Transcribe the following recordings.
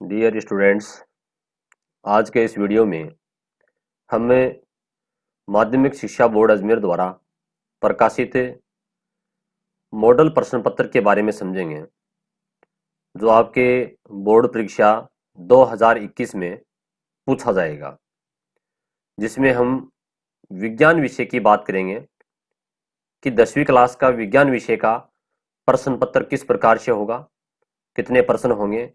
Dear students, आज के इस वीडियो में हमें माध्यमिक शिक्षा बोर्ड अजमेर द्वारा प्रकाशित मॉडल प्रश्न पत्र के बारे में समझेंगे, जो आपके बोर्ड परीक्षा 2021 में पूछा जाएगा, जिसमें हम विज्ञान विषय की बात करेंगे कि 10वीं क्लास का विज्ञान विषय का प्रश्न पत्र किस प्रकार से होगा, कितने प्रश्न होंगे,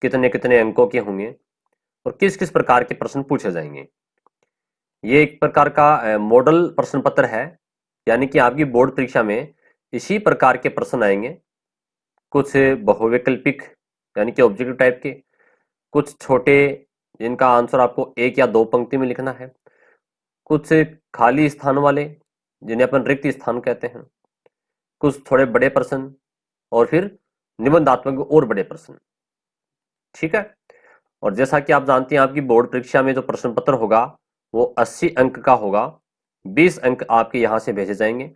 कितने कितने अंकों के होंगे और किस किस प्रकार के प्रश्न पूछे जाएंगे। ये एक प्रकार का मॉडल प्रश्न पत्र है, यानी कि आपकी बोर्ड परीक्षा में इसी प्रकार के प्रश्न आएंगे। कुछ बहुविकल्पिक यानी कि ऑब्जेक्टिव टाइप के, कुछ छोटे जिनका आंसर आपको एक या दो पंक्ति में लिखना है, कुछ खाली स्थान वाले जिन्हें अपन रिक्त स्थान कहते हैं, कुछ थोड़े बड़े प्रश्न और फिर निबंधात्मक और बड़े प्रश्न। ठीक है। और जैसा कि आप जानते हैं, आपकी बोर्ड परीक्षा में जो प्रश्न पत्र होगा वो 80 अंक का होगा। 20 अंक आपके यहाँ से भेजे जाएंगे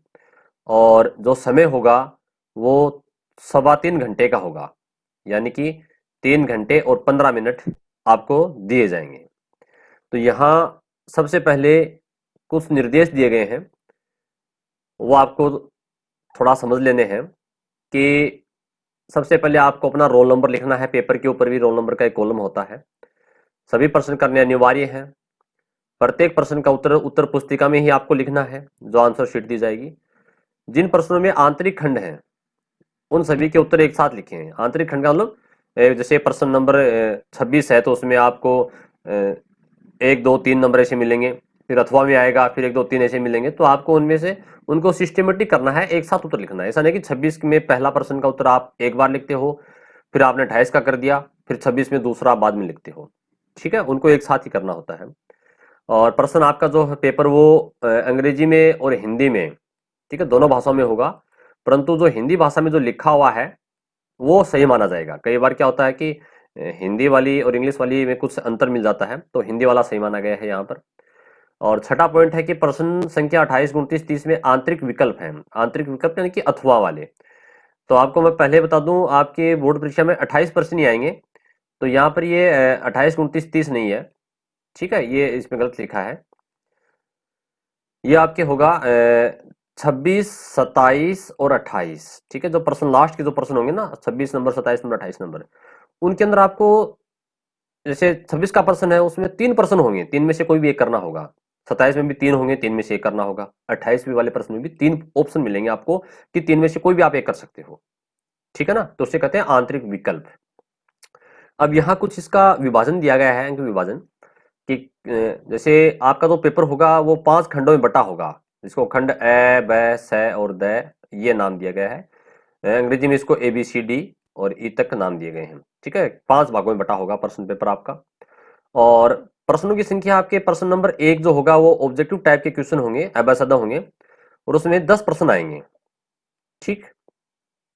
और जो समय होगा वो 3.25 घंटे का होगा, यानी कि 3 घंटे और 15 मिनट आपको दिए जाएंगे। तो यहाँ सबसे पहले कुछ निर्देश दिए गए हैं, वो आपको थोड़ा समझ लेने हैं कि सबसे पहले आपको अपना रोल नंबर लिखना है। पेपर के ऊपर भी रोल नंबर का एक कॉलम होता है। सभी प्रश्न करने अनिवार्य है। प्रत्येक प्रश्न का उत्तर उत्तर पुस्तिका में ही आपको लिखना है, जो आंसर शीट दी जाएगी। जिन प्रश्नों में आंतरिक खंड है उन सभी के उत्तर एक साथ लिखे हैं। आंतरिक खंड का मतलब जैसे प्रश्न नंबर 26 है तो उसमें आपको 1 2 3 नंबर ऐसे मिलेंगे, फिर अथवा में आएगा, फिर 1 2 3 ऐसे मिलेंगे। तो आपको उनमें से उनको सिस्टमेटिक करना है, एक साथ उत्तर लिखना है। ऐसा नहीं कि 26 में पहला प्रश्न का उत्तर आप एक बार लिखते हो, फिर आपने 28 का कर दिया, फिर 26 में दूसरा बाद में लिखते हो। ठीक है, उनको एक साथ ही करना होता है। और प्रश्न आपका जो है पेपर वो अंग्रेजी में और हिंदी में, ठीक है, दोनों भाषाओं में होगा। परंतु जो हिंदी भाषा में जो लिखा हुआ है वो सही माना जाएगा। कई बार क्या होता है कि हिंदी वाली और इंग्लिश वाली में कुछ अंतर मिल जाता है, तो हिंदी वाला सही माना गया है यहाँ पर। और छठा पॉइंट है कि प्रश्न संख्या 28 29 30 में आंतरिक विकल्प है। आंतरिक विकल्प यानी कि अथवा वाले। तो आपको मैं पहले बता दूं, आपके बोर्ड परीक्षा में 28 प्रश्न ही आएंगे। तो यहाँ पर ये 28 29 30 नहीं है। ठीक है, ये इसमें गलत लिखा है। ये आपके होगा 26 27 और 28। ठीक है, जो प्रश्न लास्ट के जो प्रश्न होंगे ना, 26 नंबर 27 नंबर 28 नंबर, उनके अंदर आपको जैसे 26 का प्रश्न है उसमें 3 प्रश्न होंगे, 3 में से कोई भी एक करना होगा। 27 में भी 3 होंगे, 3 में से एक करना होगा। 28 वाले प्रश्न में भी 3 ऑप्शन मिलेंगे आपको कि 3 में से कोई भी आप एक कर सकते हो। ठीक है ना, तो उसे कहते हैं आंतरिक विकल्प। अब यहाँ कुछ इसका विभाजन दिया गया है, अंक विभाजन कि जैसे आपका जो पेपर होगा वो 5 खंडों में बटा होगा, जिसको खंड ए ब स और द ये नाम दिया गया है। अंग्रेजी में इसको ABCD और ई तक नाम दिए गए हैं। ठीक है, 5 भागों में बटा होगा प्रश्न पेपर आपका। और प्रश्नों की संख्या आपके प्रश्न नंबर 1 जो होगा वो ऑब्जेक्टिव टाइप के क्वेश्चन होंगे, अबसदा होंगे, और उसमें 10 प्रश्न आएंगे। ठीक,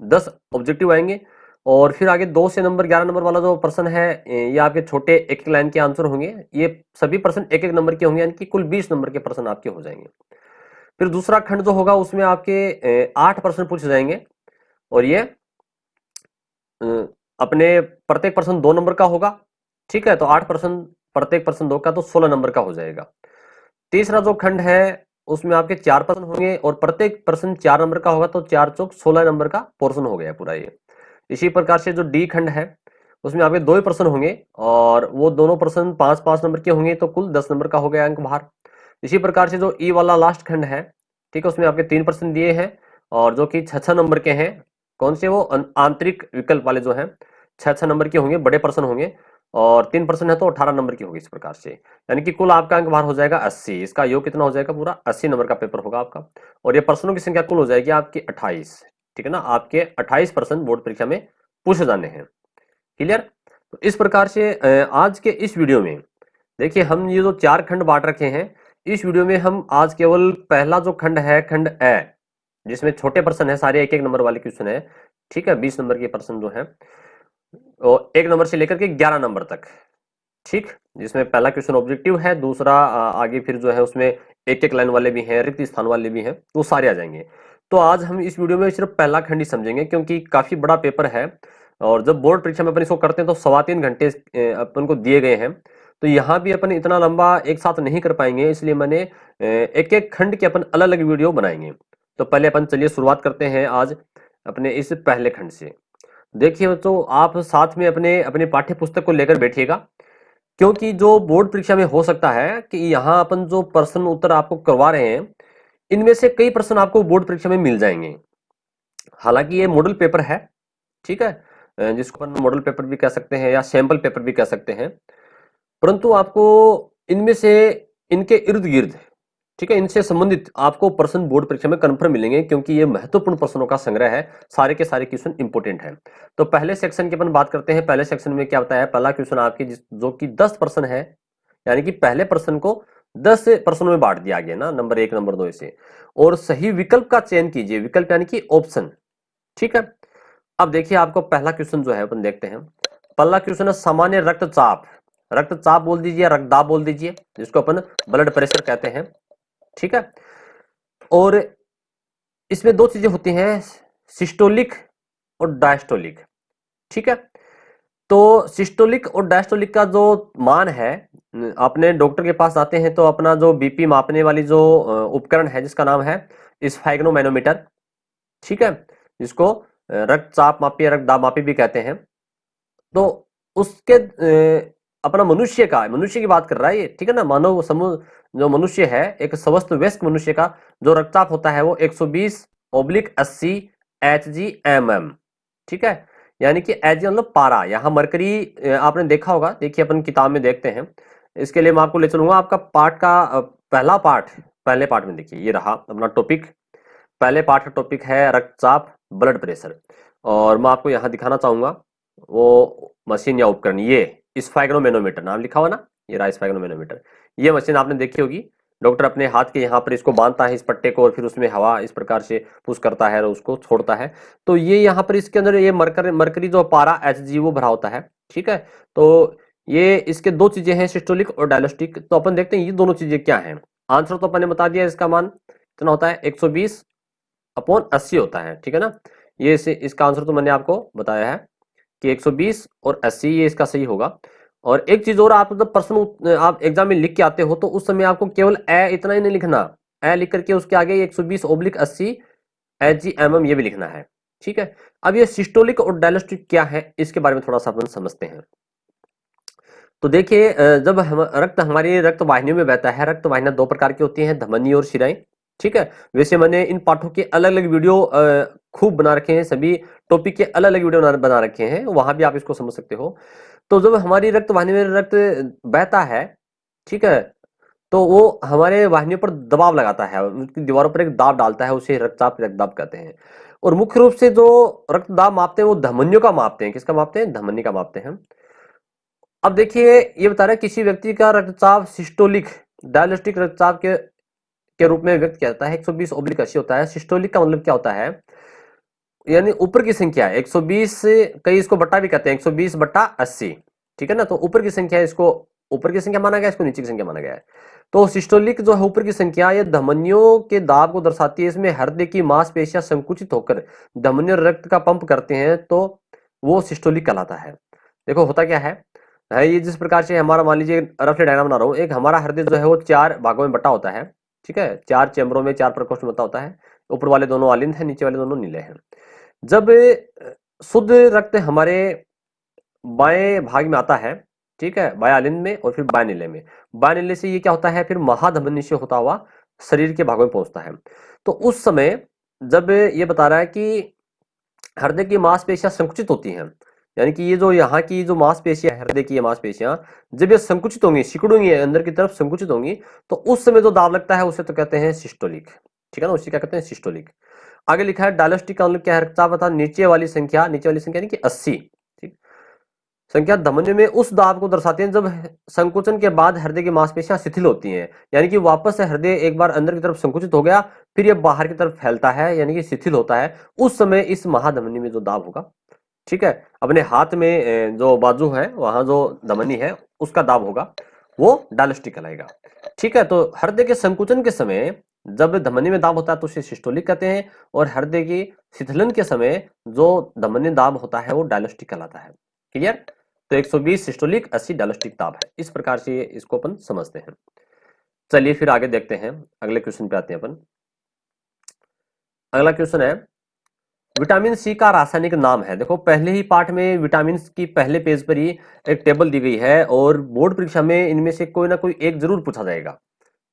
10 ऑब्जेक्टिव आएंगे। और फिर आगे 2 से नंबर 11 नंबर वाला जो प्रश्न है, ये आपके छोटे एक एक लाइन के आंसर होंगे। ये सभी प्रश्न एक एक नंबर के होंगे, यानी कि कुल 20 नंबर के प्रश्न आपके हो जाएंगे। फिर दूसरा खंड जो होगा उसमें आपके 8 प्रश्न पूछे जाएंगे, और ये अ, अपने प्रत्येक प्रश्न 2 नंबर का होगा। ठीक है, तो 8 प्रश्न, प्रत्येक प्रश्न 2 का, तो 16 नंबर का हो जाएगा। तीसरा जो खंड है उसमें आपके 4 प्रश्न होंगे और प्रत्येक प्रश्न 4 नंबर का होगा, तो 4 चौक 16 नंबर का पोर्शन हो गया पूरा ये। इसी प्रकार से जो डी खंड है उसमें आपके 2 ही प्रश्न होंगे और वो दोनों प्रश्न 5-5 नंबर के होंगे, तो कुल 10 नंबर का हो गया अंक बाहर। इसी प्रकार से जो ई वाला लास्ट खंड है, ठीक है, उसमें आपके 3 प्रश्न दिए हैं और जो कि 6-6 नंबर के हैं। कौन से? वो आंतरिक विकल्प वाले जो हैं 6-6 नंबर के होंगे, बड़े प्रश्न होंगे, और 3 प्रश्न है तो 18 नंबर की होगी इस प्रकार से। यानी कि कुल आपका अंक बाहर हो जाएगा 80। इसका योग कितना हो जाएगा? पूरा 80 नंबर का पेपर होगा आपका। और ये प्रश्नों की संख्या कुल हो जाएगी आपकी 28। ठीक है ना, आपके 28 प्रश्न बोर्ड परीक्षा में पूछे जाने हैं। क्लियर? तो इस प्रकार से आज के इस वीडियो में देखिए, हम ये जो 4 खंड बांट रखे हैं, इस वीडियो में हम आज केवल पहला जो खंड है, खंड ए, जिसमें छोटे प्रश्न है, सारे एक एक नंबर वाले क्वेश्चन है। ठीक है, 20 नंबर के प्रश्न जो है, और 1 नंबर से लेकर के 11 नंबर तक। ठीक, जिसमें पहला क्वेश्चन ऑब्जेक्टिव है, दूसरा आगे फिर जो है उसमें एक एक लाइन वाले भी हैं, रिक्त स्थान वाले भी हैं, वो सारे आ जाएंगे। तो आज हम इस वीडियो में सिर्फ पहला खंड ही समझेंगे, क्योंकि काफी बड़ा पेपर है और जब बोर्ड परीक्षा में अपन इसको करते हैं तो 3.25 घंटे अपन को दिए गए हैं। तो यहाँ भी अपन इतना लंबा एक साथ नहीं कर पाएंगे, इसलिए मैंने एक एक खंड के अपन अलग अलग वीडियो बनाएंगे। तो पहले अपन चलिए शुरुआत करते हैं आज अपने इस पहले खंड से। देखिए तो आप साथ में अपने अपने पाठ्य पुस्तक को लेकर बैठिएगा, क्योंकि जो बोर्ड परीक्षा में हो सकता है कि यहाँ अपन जो प्रश्न उत्तर आपको करवा रहे हैं, इनमें से कई प्रश्न आपको बोर्ड परीक्षा में मिल जाएंगे। हालांकि ये मॉडल पेपर है, ठीक है, जिसको अपन मॉडल पेपर भी कह सकते हैं या सैंपल पेपर भी कह सकते हैं, परंतु आपको इनमें से इनके इर्द गिर्द, ठीक है, इनसे संबंधित आपको प्रश्न बोर्ड परीक्षा में कन्फर्म मिलेंगे, क्योंकि ये महत्वपूर्ण प्रश्नों का संग्रह है, सारे के सारे क्वेश्चन इंपोर्टेंट है। तो पहले सेक्शन की अपन बात करते हैं। पहले सेक्शन में क्या होता है, पहला क्वेश्चन आपकी जो कि 10 प्रश्न है, यानी कि पहले प्रश्न को 10 प्रश्नों में बांट दिया गया ना, नंबर 1 नंबर 2 ऐसे, और सही विकल्प का चयन कीजिए, विकल्प यानी कि ऑप्शन, ठीक है। अब देखिए आपको पहला क्वेश्चन जो है अपन देखते हैं। पहला क्वेश्चन है सामान्य रक्तचाप, रक्तचाप बोल दीजिए, रक्तदाब बोल दीजिए, जिसको अपन ब्लड प्रेशर कहते हैं, ठीक है। और इसमें दो चीजें होती हैं, सिस्टोलिक और डायस्टोलिक, ठीक है। तो सिस्टोलिक और डायस्टोलिक का जो मान है, अपने डॉक्टर के पास आते हैं तो अपना जो बीपी मापने वाली जो उपकरण है जिसका नाम है स्फेग्नोमैनोमीटर, ठीक है, जिसको रक्तचाप मापी या रक्तदाब मापी भी कहते हैं। तो उसके अपना मनुष्य की बात कर रहा है ये, ठीक है ना, मानव समूह जो मनुष्य है, एक स्वस्थ वयस्क मनुष्य का जो रक्तचाप होता है वो 120/80 Hg/mm, ठीक है। यानी कि Hg मतलब पारा, यहाँ मरकरी आपने देखा होगा, देखिए अपन किताब में देखते हैं। इसके लिए मैं आपको ले चलूंगा आपका पाठ का पहला पाठ, पहले पाठ में देखिए ये रहा अपना टॉपिक, पहले पाठ का टॉपिक है रक्तचाप ब्लड प्रेशर, और मैं आपको यहाँ दिखाना चाहूंगा वो मशीन या उपकरण, ये स्फेग्नोमैनोमीटर नाम लिखा हुआ ना, ये रहा स्फेग्नोमैनोमीटर। ये मशीन आपने देखी होगी, डॉक्टर अपने हाथ के यहाँ पर इसको बांधता है इस पट्टे को, और फिर उसमें हवा इस प्रकार से पुश करता है और उसको छोड़ता है। तो ये यहाँ पर इसके अंदर ये मरकरी जो पारा Hg वो भरा होता है, ठीक है। तो ये इसके दो चीजें हैं, सिस्टोलिक और डायस्टोलिक। तो अपन देखते हैं ये दोनों चीजें क्या हैं। आंसर तो अपन ने बता दिया, इसका मान कितना होता है 120/80 होता है, ठीक है ना। ये इसका आंसर तो मैंने आपको बताया है कि 120 और 80 ये इसका सही होगा। और एक चीज और, आप जब प्रश्न आप एग्जाम में लिख के आते हो तो उस समय आपको केवल ए इतना ही नहीं लिखना, ए लिख करके उसके आगे 120/80 Hg/mm ये भी लिखना है, ठीक है। अब ये सिस्टोलिक और डायस्टोलिक क्या है, इसके बारे में थोड़ा सा अपन समझते हैं। तो देखिए जब रक्त हमारी रक्त वाहिनियों में बहता है, रक्त वाहिनियां दो प्रकार की होती हैं, धमनी और शिराएं, ठीक है। वैसे मैंने इन पाठों के अलग अलग वीडियो खूब बना रखे हैं, सभी टॉपिक के अलग अलग वीडियो बना रखे हैं, वहां भी आप इसको समझ सकते हो। तो जब हमारी रक्त वाहिनी में रक्त बहता है, ठीक है, तो वो हमारे वाहिनियों पर दबाव लगाता है, उनकी दीवारों पर एक दाब डालता है, उसे रक्तचाप रक्तदाब कहते हैं। और मुख्य रूप से जो रक्तदाब मापते हैं वो धमनियों का मापते हैं, किसका मापते हैं, धमनी का मापते हैं। अब देखिए ये बता रहा है किसी व्यक्ति का रक्तचाप सिस्टोलिक डायलिस्टिक रक्तचाप के रूप में व्यक्त किया जाता है 120/80 होता है। सिस्टोलिक का मतलब क्या होता है, यानी ऊपर की संख्या 120, कई इसको बट्टा भी कहते हैं, 120/80, ठीक है ना। तो ऊपर की संख्या, इसको ऊपर की संख्या माना गया, इसको नीचे की संख्या माना गया है। तो सिस्टोलिक जो है ऊपर की संख्या, ये धमनियों के दाब को दर्शाती है। इसमें हृदय की मांसपेशियां संकुचित होकर धमनियों रक्त का पंप करते हैं, तो वो सिस्टोलिक कहलाता है। देखो होता क्या है ये जिस प्रकार से हमारा, मान लीजिए रफली डायग्राम बना रहा हूँ, एक हमारा हृदय जो है वो 4 भागों में बटा होता है, ठीक है, 4 चैम्बरों में, 4 प्रकोष्ठ में बटा होता है। ऊपर वाले दोनों आलिंद हैं, नीचे वाले दोनों नीले हैं। जब शुद्ध रक्त हमारे बाएं भाग में आता है, ठीक है, बाएं आलिंद में और फिर बाएं नीले में, बाएं नीले से ये क्या होता है, फिर महाधमनी से होता हुआ शरीर के भागों में पहुंचता है। तो उस समय जब ये बता रहा है कि हृदय की मांसपेशियां संकुचित होती हैं, यानी कि ये जो यहाँ की जो मांसपेशियां, हृदय की मांसपेशियां जब ये संकुचित होंगी, सिकुड़ेंगी, अंदर की तरफ संकुचित होंगी, तो उस समय जो दाब लगता है उसे तो कहते हैं सिस्टोलिक, ठीक है ना, उसे क्या कहते हैं, सिस्टोलिक। आगे लिखा है डायलिस्टिक का मतलब क्या है, रक्तचाप अर्थात नीचे वाली संख्या यानी कि 80, ठीक, संख्या धमनियों में उस दाब को दर्शाती है जब संकुचन के बाद हृदय की मांसपेशियां शिथिल होती हैं, यानी कि वापस से हृदय एक बार अंदर की तरफ संकुचित हो गया, फिर ये बाहर की तरफ फैलता है, यानी कि शिथिल होता है। उस समय इस महाधमनी में जो दाब होगा, ठीक है, अपने हाथ में जो बाजू है वहां जो धमनी है उसका दाब होगा, वो डायलिस्टिक कहलाएगा, ठीक है। तो हृदय के संकुचन के समय जब धमनी में दाब होता है तो उसे सिस्टोलिक कहते हैं, और हृदय की शिथिलन के समय जो धमनी दाब होता है वो डायलिस्टिक कहलाता है। क्लियर? तो 120 सिस्टोलिक, 80 डायलिस्टिक दाब है। इस प्रकार से इसको अपन समझते हैं। चलिए फिर आगे देखते हैं, अगले क्वेश्चन पे आते हैं अपन। अगला क्वेश्चन है, विटामिन सी का रासायनिक नाम है। देखो पहले ही पार्ट में विटामिन की पहले पेज पर ही एक टेबल दी गई है, और बोर्ड परीक्षा में इनमें से कोई ना कोई एक जरूर पूछा जाएगा।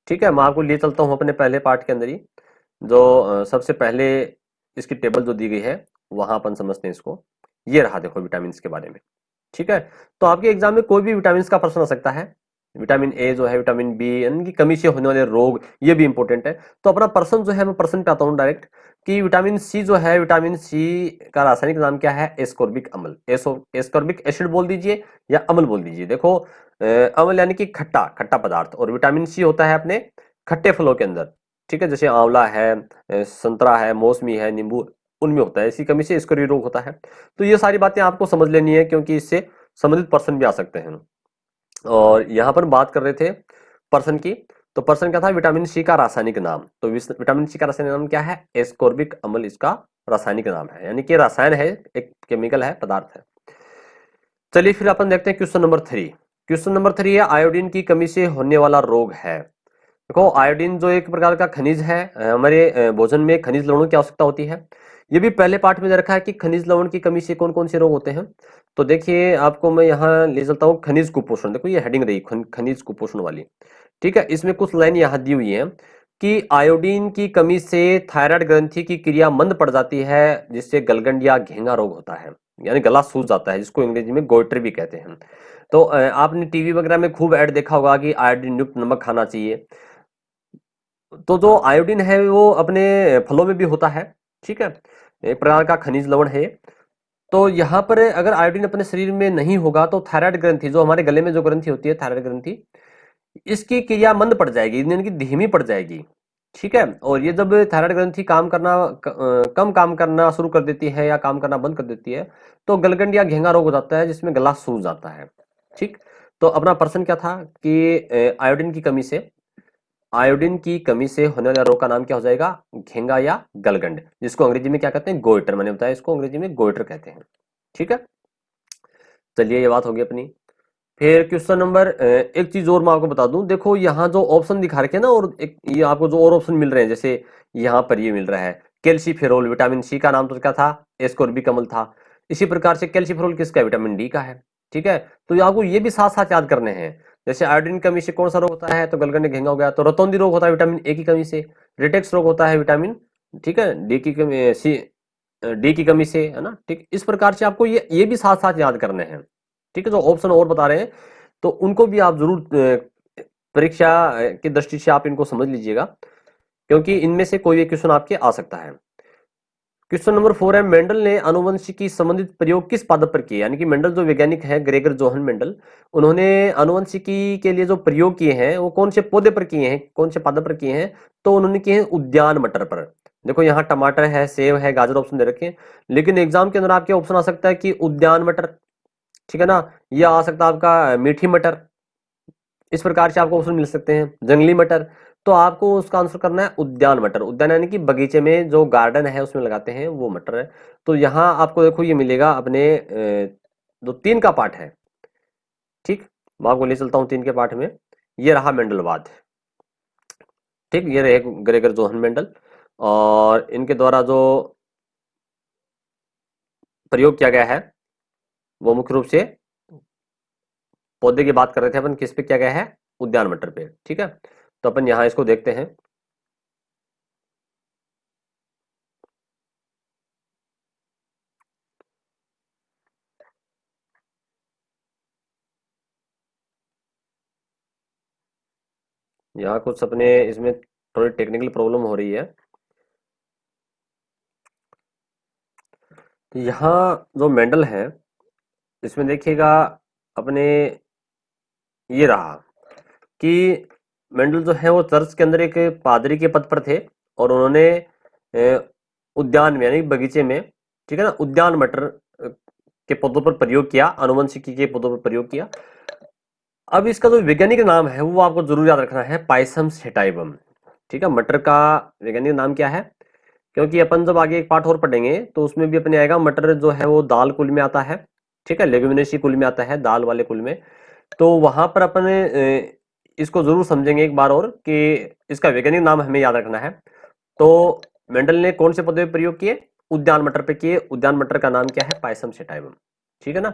ठीक है, मैं आपको लिए चलता हूं अपने पहले पार्ट के अंदर ही, जो सबसे पहले इसकी टेबल जो दी गई है वहां अपन समझते हैं इसको। ये रहा देखो विटामिन के बारे में। ठीक है, तो आपके एग्जाम में कोई भी विटामिन का प्रश्न आ सकता है। विटामिन ए जो है, विटामिन बी, इनकी कमी से होने वाले रोग, ये भी इंपॉर्टेंट है। तो अपना प्रश्न जो है मैं प्रश्न पे आता हूँ डायरेक्ट, कि विटामिन सी जो है, विटामिन सी का रासायनिक नाम क्या है? एस्कॉर्बिक अम्ल। एस्कॉर्बिक एसिड बोल दीजिए या अम्ल बोल दीजिए। देखो अम्ल यानी कि खट्टा खट्टा पदार्थ, और विटामिन सी होता है अपने खट्टे फलों के अंदर। ठीक है, जैसे आंवला है, संतरा है, मौसमी है, नींबू, उनमें होता है। इसी कमी से स्कर्वी रोग होता है। तो ये सारी बातें आपको समझ लेनी है, क्योंकि इससे संबंधित प्रश्न भी आ सकते हैं। और यहाँ पर बात कर रहे थे पर्सन की, तो पर्सन क्या था? विटामिन सी का रासायनिक नाम। तो विटामिन सी का रासायनिक नाम क्या है? एस्कॉर्बिक अम्ल इसका रासायनिक नाम है, यानी कि रसायन है, एक केमिकल है, पदार्थ है। चलिए फिर अपन देखते हैं क्वेश्चन नंबर 3। क्वेश्चन नंबर 3 है, आयोडीन की कमी से होने वाला रोग है। देखो आयोडीन जो एक प्रकार का खनिज है, हमारे भोजन में खनिज लवणों की आवश्यकता होती है। ये भी पहले पार्ट में दे रखा है कि खनिज लवण की कमी से कौन कौन से रोग होते हैं। तो देखिए आपको मैं यहाँ ले चलता हूँ खनिज कुपोषण। देखो ये हेडिंग रही खनिज कुपोषण वाली। ठीक है, इसमें कुछ लाइन यहाँ दी हुई है कि आयोडीन की कमी से थायराइड ग्रंथि की क्रिया मंद पड़ जाती है, जिससे गलगंड या घेंगा रोग होता है, यानी गला सूज जाता है, जिसको अंग्रेजी में गोइटर भी कहते हैं। तो आपने टीवी वगैरह में खूब ऐड देखा होगा कि आयोडीन युक्त नमक खाना चाहिए। तो जो आयोडीन है वो अपने फलों में भी होता है। ठीक है, एक प्रकार का खनिज लवण है। तो यहाँ पर अगर आयोडीन अपने शरीर में नहीं होगा तो थायराइड ग्रंथि, जो हमारे गले में जो ग्रंथि होती है थायराइड ग्रंथि, इसकी क्रिया मंद पड़ जाएगी, यानी कि धीमी पड़ जाएगी। ठीक है, और ये जब थायराइड ग्रंथि कम काम करना शुरू कर देती है या काम करना बंद कर देती है, तो गलगंड या घेंगा रोग हो जाता है, जिसमें गला सूज जाता है। ठीक, तो अपना प्रश्न क्या था कि आयोडीन की कमी से होने वाले रोग का नाम क्या हो जाएगा? घेंगा या गलगंड, जिसको अंग्रेजी में क्या कहते हैं? गोइटर। मैंने बताया इसको अंग्रेजी में गोइटर कहते हैं। ठीक है, चलिए ये बात होगी अपनी। फिर क्वेश्चन नंबर, एक चीज और मैं आपको बता दूं, देखो यहाँ जो ऑप्शन दिखा रखे हैं ना, और एक ये आपको जो और ऑप्शन मिल रहे हैं, जैसे यहाँ पर ये मिल रहा है कैल्सीफेरोल। विटामिन सी का नाम तो क्या था? एस्कॉर्बिक अम्ल था। इसी प्रकार से कैल्सीफेरोल किसका है? विटामिन डी का है। ठीक है, तो ये आपको ये भी साथ साथ याद करने हैं। जैसे आयोडीन कमी से कौन सा रोग होता है? तो गलगंड घेंगा हो गया। तो रतौंधी रोग होता है विटामिन ए की कमी से। रिटेक्स रोग होता है विटामिन, ठीक है, डी की कमी, डी की कमी से, है ना। ठीक, इस प्रकार से आपको ये भी साथ साथ याद करने हैं। ठीक है, जो ऑप्शन और बता रहे हैं तो उनको भी आप जरूर परीक्षा की दृष्टि से आप इनको समझ लीजिएगा, क्योंकि इनमें से कोई एक क्वेश्चन आपके आ सकता है। क्वेश्चन नंबर 4 है, मेंडल ने आनुवंशिकी संबंधित प्रयोग किस पादप पर किए? यानी कि मेंडल जो वैज्ञानिक है, ग्रेगर जोहन मेंडल, उन्होंने आनुवंशिकी के लिए जो प्रयोग किए हैं वो कौन से पौधे पर किए हैं, कौन से पादप पर किए हैं? तो उन्होंने किए हैं उद्यान मटर पर। देखो यहाँ टमाटर है, सेब है, गाजर ऑप्शन दे रखे हैं, लेकिन एग्जाम के अंदर आपके ऑप्शन आ सकता है कि उद्यान मटर, ठीक है ना, यह आ सकता है आपका मीठी मटर। इस प्रकार से आपको ऑप्शन मिल सकते हैं, जंगली मटर। तो आपको उसका आंसर करना है उद्यान मटर। उद्यान यानी कि बगीचे में जो गार्डन है उसमें लगाते हैं वो मटर है। तो यहाँ आपको देखो ये मिलेगा अपने जो 3 का पार्ट है। ठीक, मैं आपको ले चलता हूँ 3 के पार्ट में। ये रहा मेंडलवाद। ठीक, ये रहे ग्रेगर जोहन मेंडल, और इनके द्वारा जो प्रयोग किया गया है वो मुख्य रूप से पौधे की बात कर रहे थे अपन, किस पे किया गया है? उद्यान मटर पे। ठीक है, तो अपन यहाँ इसको देखते हैं। यहाँ कुछ अपने इसमें थोड़ी टेक्निकल प्रॉब्लम हो रही है। तो यहाँ जो मेंडल है इसमें देखिएगा अपने, ये रहा कि मेंडल जो है वो चर्च के अंदर एक पादरी के पद पर थे, और उन्होंने उद्यान में यानी बगीचे में, ठीक है ना, उद्यान मटर के पौधों पर प्रयोग किया, आनुवंशिकी के पौधों पर प्रयोग किया। अब इसका जो वैज्ञानिक नाम है वो आपको जरूर याद रखना है, पाइसम सेटाइवम। ठीक है, मटर का वैज्ञानिक नाम क्या है? क्योंकि अपन जब आगे एक पार्ट और पढ़ेंगे तो उसमें भी अपने आएगा मटर जो है वो दाल कुल में आता है, ठीक है, लेग्यूमिनेसी कुल में आता है, दाल वाले कुल में। तो वहां पर अपन इसको जरूर समझेंगे एक बार और कि इसका वैज्ञानिक नाम हमें याद रखना है। तो मेंडल ने कौन से पौधे पे प्रयोग किए? उद्यान मटर पे किए। उद्यान मटर का नाम क्या है? पायसम सेटाइवम। ठीक है ना।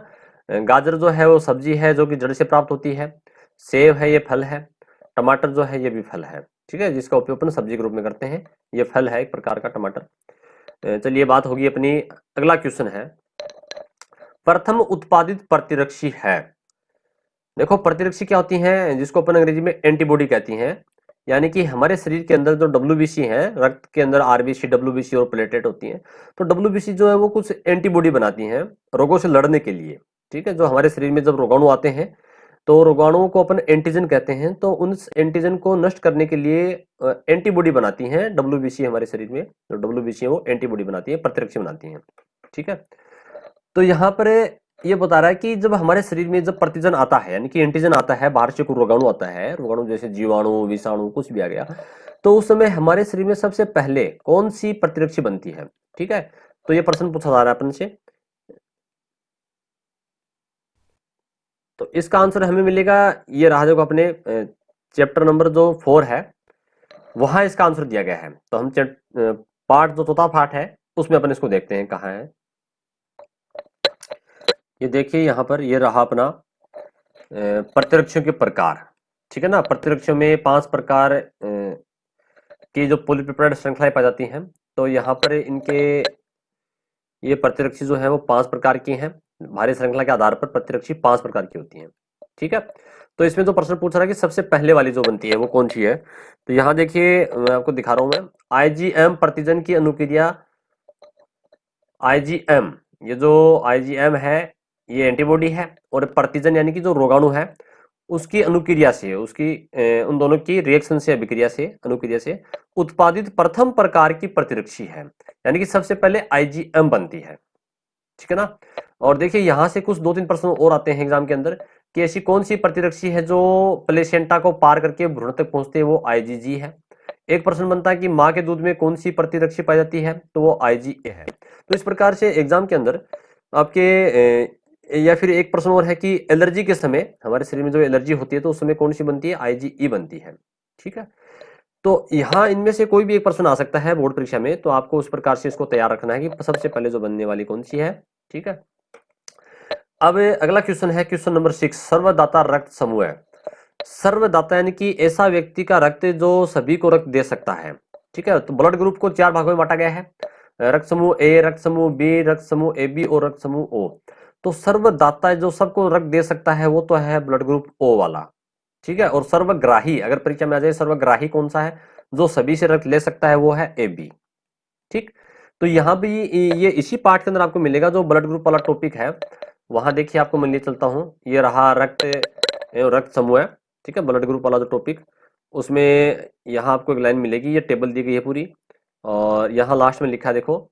गाजर जो है वो सब्जी है जो कि जड़ से प्राप्त होती है। सेब है, ये फल है। टमाटर जो है ये भी फल है, ठीक है, जिसका उपयोग अपन सब्जी के रूप में करते हैं। ये फल है एक प्रकार का, टमाटर। चलिए, बात होगी अपनी। अगला क्वेश्चन है, प्रथम उत्पादित प्रतिरक्षी है। देखो, प्रतिरक्षी क्या होती हैं? जिसको अपन अंग्रेजी में एंटीबॉडी कहती हैं। यानी कि हमारे शरीर के अंदर जो डब्ल्यूबीसी है, रक्त के अंदर आरबीसी, डब्ल्यूबीसी और प्लेटलेट होती हैं। तो डब्ल्यूबीसी जो है वो कुछ एंटीबॉडी बनाती हैं रोगों से लड़ने के लिए। ठीक है, जो हमारे शरीर में जब रोगाणु आते हैं तो रोगाणुओं को अपन एंटीजन कहते हैं। तो उन एंटीजन को नष्ट करने के लिए एंटीबॉडी बनाती हैं डब्ल्यूबीसी। हमारे शरीर में जो डब्ल्यूबीसी है वो एंटीबॉडी बनाती है, प्रतिरक्षी बनाती है। ठीक है, तो यहाँ पर ये बता रहा है कि जब हमारे शरीर में जब प्रतिजन आता है, यानी कि एंटीजन आता है, बाहर से कोई रोगाणु आता है, रोगाणु जैसे जीवाणु, विषाणु, कुछ भी आ गया, तो उस समय हमारे शरीर में सबसे पहले कौन सी प्रतिरक्षी बनती है? ठीक है, तो ये प्रश्न पूछा जा रहा है अपन से। तो इसका आंसर हमें मिलेगा, ये रहा जो अपने चैप्टर नंबर जो 4 है वहां इसका आंसर दिया गया है। तो हम पार्ट जो चौथा पार्ट है उसमें अपन इसको देखते हैं कहाँ है। ये देखिए यहाँ पर, ये रहा अपना प्रतिरक्षियों के प्रकार। ठीक है ना, प्रतिरक्षियों में 5 प्रकार की जो पॉलीपेप्टाइड श्रृंखलाएं पाई जाती हैं। तो यहाँ पर इनके ये प्रतिरक्षी जो है वो 5 प्रकार की हैं। भारी श्रृंखला के आधार पर प्रतिरक्षी 5 प्रकार की होती हैं। ठीक है, तो इसमें जो प्रश्न पूछ रहा है कि सबसे पहले वाली जो बनती है वो कौन सी है, तो यहाँ देखिए मैं आपको दिखा रहा हूं। मैं आईजीएम प्रतिजन की अनुक्रिया, आईजीएम, ये जो आईजीएम है ये एंटीबॉडी है, और प्रतिजन यानी कि जो रोगाणु है उसकी अनुक्रिया से, उसकी उन दोनों की रिएक्शन से, अभिक्रिया से, अनुक्रिया से उत्पादित प्रथम प्रकार की प्रतिरक्षी है। यानी कि सबसे पहले आईजीएम बनती है। ठीक है ना। और देखिए यहां से कुछ 2-3 प्रश्न और आते हैं एग्जाम के अंदर कि ऐसी कौन सी प्रतिरक्षी है जो प्लेसेंटा को पार करके भ्रूण तक पहुंचती है, वो आईजीजी है। एक प्रश्न बनता है कि माँ के दूध में कौन सी प्रतिरक्षी पाई जाती है, तो वो आईजीए है। तो इस प्रकार से एग्जाम के अंदर आपके या फिर एक प्रश्न और है कि एलर्जी के समय, हमारे शरीर में जो एलर्जी होती है तो उस समय कौन सी बनती है? आईजीई बनती है। ठीक है, तो यहाँ इनमें से कोई भी एक प्रश्न आ सकता है बोर्ड परीक्षा में, तो आपको उस प्रकार से इसको तैयार रखना है कि सबसे पहले जो बनने वाली कौन सी है। ठीक है, अब अगला क्वेश्चन है क्वेश्चन नंबर 6, सर्वदाता रक्त समूह है। सर्वदाता यानी कि ऐसा व्यक्ति का रक्त जो सभी को रक्त दे सकता है। ठीक है, तो ब्लड ग्रुप को 4 भागों में बांटा गया है, रक्त समूह ए, रक्त समूह बी, रक्त समूह ए बी और रक्त समूह ओ। तो सर्वदाता जो सबको रक्त दे सकता है वो तो है ब्लड ग्रुप ओ वाला। ठीक है, और सर्वग्राही अगर परीक्षा में आ जाए, सर्वग्राही कौन सा है? जो सभी से रक्त ले सकता है वो है ए बी। ठीक, तो यहाँ भी ये इसी पार्ट के अंदर आपको मिलेगा जो ब्लड ग्रुप वाला टॉपिक है। वहां देखिए आपको मैं ले चलता हूँ, ये रहा रक्त रक्त समूह है। ठीक है, ब्लड ग्रुप वाला जो टॉपिक, उसमें यहाँ आपको एक लाइन मिलेगी, ये टेबल दी गई है पूरी, और यहाँ लास्ट में लिखा है देखो,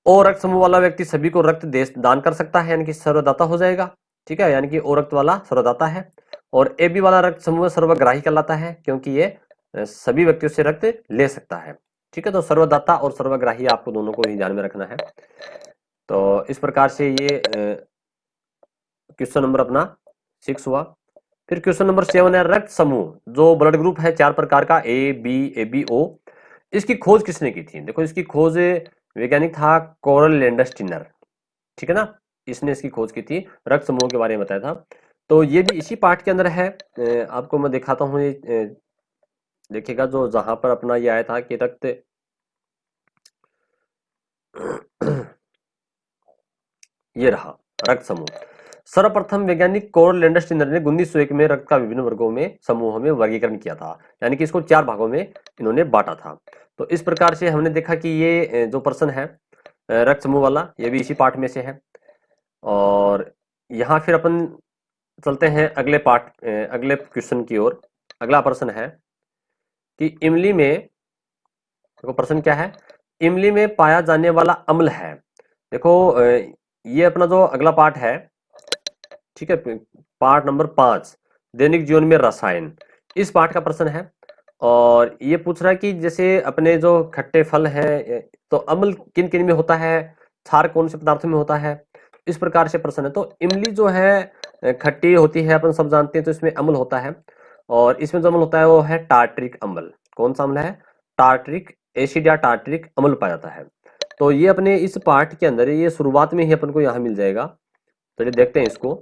ओ रक्त समूह वाला व्यक्ति सभी को रक्त दान कर सकता है, यानी कि सर्वदाता हो जाएगा। ठीक है, यानी कि ओ रक्त वाला सर्वदाता है, और ए बी वाला रक्त समूह सर्वग्राही कहलाता है क्योंकि ये सभी व्यक्तियों से रक्त ले सकता है। ठीक है, तो सर्वदाता और सर्वग्राही आपको दोनों को ही ध्यान में रखना है। तो इस प्रकार से ये क्वेश्चन नंबर अपना 6 हुआ। फिर क्वेश्चन नंबर 7 है रक्त समूह, जो ब्लड ग्रुप है 4 प्रकार का, ए बी ओ। इसकी खोज किसने की थी? देखो, इसकी खोज वैज्ञानिक था कोरल लैंडस्टीनर। ठीक है ना, इसने इसकी खोज की थी, रक्त समूह के बारे में बताया था। तो ये भी इसी पार्ट के अंदर है। आपको मैं दिखाता हूँ, ये देखिएगा जो जहां पर अपना ये आया था कि रक्त ये रहा रक्त समूह। सर्वप्रथम वैज्ञानिक कोरल लैंडस्टीनर ने 1901 में रक्त का विभिन्न वर्गों में, समूहों में वर्गीकरण किया था, यानी कि इसको 4 भागों में इन्होंने बांटा था। तो इस प्रकार से हमने देखा कि ये जो प्रश्न है रक्त समूह वाला, ये भी इसी पार्ट में से है। और यहाँ फिर अपन चलते हैं अगले पार्ट, अगले क्वेश्चन की ओर। अगला प्रश्न है कि इमली में, देखो प्रश्न क्या है, इमली में पाया जाने वाला अम्ल है। देखो ये अपना जो अगला पार्ट है, ठीक है, पार्ट नंबर 5, दैनिक जीवन में रसायन, इस पार्ट का प्रश्न है। और ये पूछ रहा है कि जैसे अपने जो खट्टे फल हैं तो अम्ल किन किन में होता है, क्षार कौन से पदार्थों में होता है, इस प्रकार से प्रश्न है। तो इमली जो है खट्टी होती है, अपन सब जानते हैं, तो इसमें अम्ल होता है। और इसमें जो अम्ल होता है वो है टार्टरिक अम्ल। कौन सा अम्ल है? टार्टरिक एसिड या टार्टरिक अम्ल पाया जाता है। तो ये अपने इस पार्ट के अंदर ये शुरुआत में ही अपन को यहाँ मिल जाएगा। चलिए देखते हैं इसको।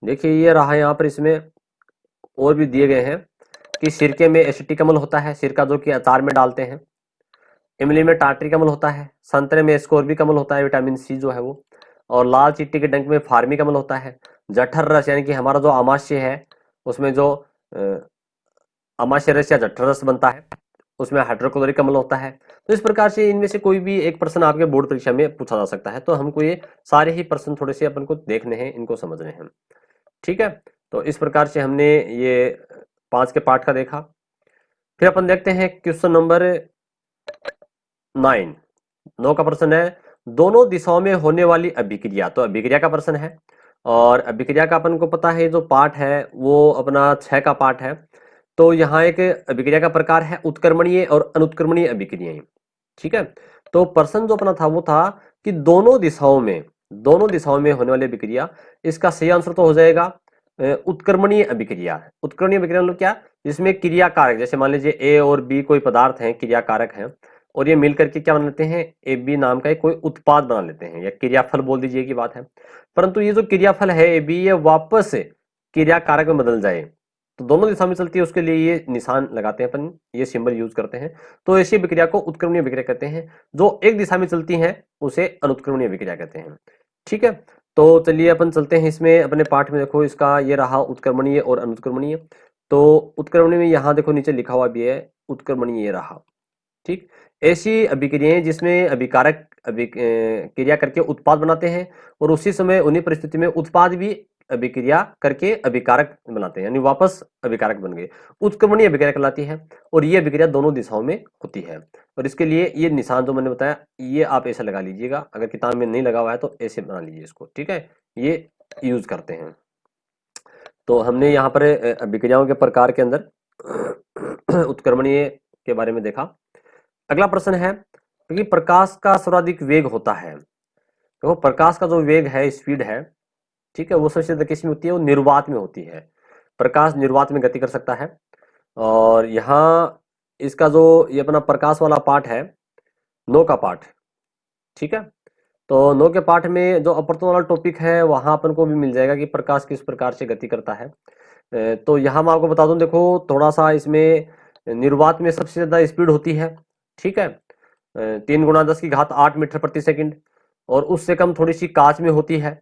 देखिए ये रहा यहाँ पर, इसमें और भी दिए गए हैं कि सिरके में एसिटिक अम्ल होता है, सिरका जो कि अचार में डालते हैं। इमली में टार्टरिक अम्ल होता है, संतरे में एस्कोर्बिक अम्ल होता है, विटामिन सी जो है वो, और लाल चींटी के डंक में फार्मिक अम्ल होता है। जठर रस यानी कि हमारा जो आमाशय है उसमें जो आमाशय रस या जठर रस बनता है उसमें हाइड्रोक्लोरिक अम्ल होता है। तो इस प्रकार से इनमें से कोई भी एक प्रश्न आपके बोर्ड परीक्षा में पूछा जा सकता है। तो हमको ये सारे ही प्रश्न थोड़े से अपन को देखने हैं, इनको समझने हैं। ठीक है, तो इस प्रकार से हमने ये 5 के पार्ट का देखा। फिर अपन देखते हैं क्वेश्चन नंबर 9 का प्रश्न है, दोनों दिशाओं में होने वाली अभिक्रिया। तो अभिक्रिया का प्रश्न है, और अभिक्रिया का अपन को पता है जो पार्ट है वो अपना 6 का पार्ट है। तो यहाँ एक अभिक्रिया का प्रकार है उत्क्रमणीय और अनुत्क्रमणीय अभिक्रियाएं। ठीक है, तो प्रश्न जो अपना था वो था कि दोनों दिशाओं में होने वाली अभिक्रिया। इसका सही आंसर तो हो जाएगा उत्क्रमणीय अभिक्रिया। उत्क्रमणीय अभिक्रिया मतलब क्या? जिसमें क्रिया कारक, जैसे मान लीजिए ए और बी कोई पदार्थ हैं, क्रिया कारक हैं, और ये मिलकर के क्या बना लेते हैं? ए बी नाम का एक कोई उत्पाद बना लेते हैं, या क्रियाफल बोल दीजिए की बात है। परंतु ये जो क्रियाफल है ए बी, ये वापस क्रिया कारक में बदल जाए, तो दोनों दिशा में चलती है, उसके लिए ये निशान लगाते हैं अपन, ये सिंबल यूज करते हैं। तो ऐसी विक्रिया को उत्क्रमणीय विक्रिया कहते हैं। जो एक दिशा में चलती हैं उसे अनुत्क्रमणीय विक्रिया कहते हैं। ठीक है, तो चलिए अपन चलते हैं इसमें अपने पाठ में। देखो इसका ये रहा उत्क्रमणीय और अनुत्क्रमणीय। तो उत्क्रमणीय में यहाँ देखो नीचे लिखा हुआ भी है उत्क्रमणीय, ये रहा। ठीक, ऐसी अभिक्रियाएं जिसमें अभिकारक क्रिया करके उत्पाद बनाते हैं, और उसी समय उन्हीं परिस्थिति में उत्पाद भी अभिक्रिया करके अभिकारक बनाते हैं, यानी वापस अभिकारक बन गए, उत्क्रमणीय अभिक्रिया कहलाती है। और ये अभिक्रिया दोनों दिशाओं में होती है। और इसके लिए ये निशान जो मैंने बताया ये आप ऐसा लगा लीजिएगा, अगर किताब में नहीं लगा हुआ है तो ऐसे बना लीजिए इसको। ठीक है, ये यूज करते हैं। तो हमने यहाँ पर अभिक्रियाओं के प्रकार के अंदर उत्क्रमणीय के बारे में देखा। अगला प्रश्न है कि प्रकाश का सर्वाधिक वेग होता है। तो प्रकाश का जो वेग है, स्पीड है, ठीक है, वो सबसे ज्यादा किस में होती है? वो निर्वात में होती है। प्रकाश निर्वात में गति कर सकता है। और यहाँ इसका जो ये अपना प्रकाश वाला पार्ट है, 9 का पार्ट। ठीक है, तो 9 के पार्ट में जो अपवर्तन वाला टॉपिक है वहां अपन को भी मिल जाएगा कि प्रकाश किस प्रकार से गति करता है। तो यहाँ मैं आपको बता दूं, देखो थोड़ा सा इसमें निर्वात में सबसे ज्यादा स्पीड होती है। ठीक है, 3 × 10⁸ मीटर प्रति सेकंड, और उससे कम थोड़ी सी कांच में होती है।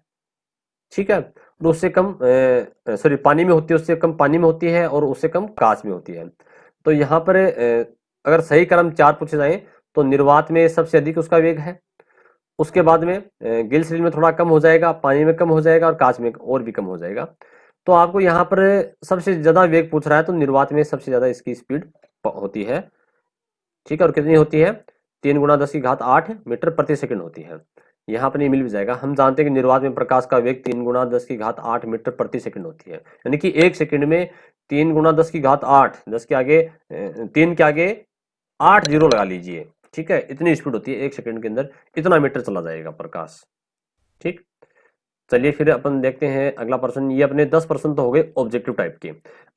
ठीक है, और उससे कम सॉरी पानी में होती है, उससे कम पानी में होती है, और उससे कम कांच में होती है। तो यहाँ पर अगर सही क्रम 4 पूछे जाए तो निर्वात में सबसे अधिक उसका वेग है, उसके बाद में गिल शरीर में थोड़ा कम हो जाएगा, पानी में कम हो जाएगा, और कांच में और भी कम हो जाएगा। तो आपको यहाँ पर सबसे ज्यादा वेग पूछ रहा है, तो निर्वात में सबसे ज्यादा इसकी स्पीड होती है। ठीक है, और कितनी होती है? 3 × 10⁸ मीटर प्रति सेकंड होती है। यहाँ पर नहीं मिल भी जाएगा। हम जानते हैं कि निर्वात में प्रकाश का वेग 3 × 10⁸ मीटर प्रति सेकंड होती है, यानी कि एक सेकंड में 3 × 10⁸, 10 के आगे 3 के आगे 8 जीरो लगा लीजिए। ठीक है, इतनी स्पीड होती है, एक सेकंड के अंदर इतना मीटर चला जाएगा प्रकाश। ठीक, चलिए फिर अपन देखते हैं अगला प्रश्न। ये अपने 10 प्रश्न तो हो गए ऑब्जेक्टिव टाइप के।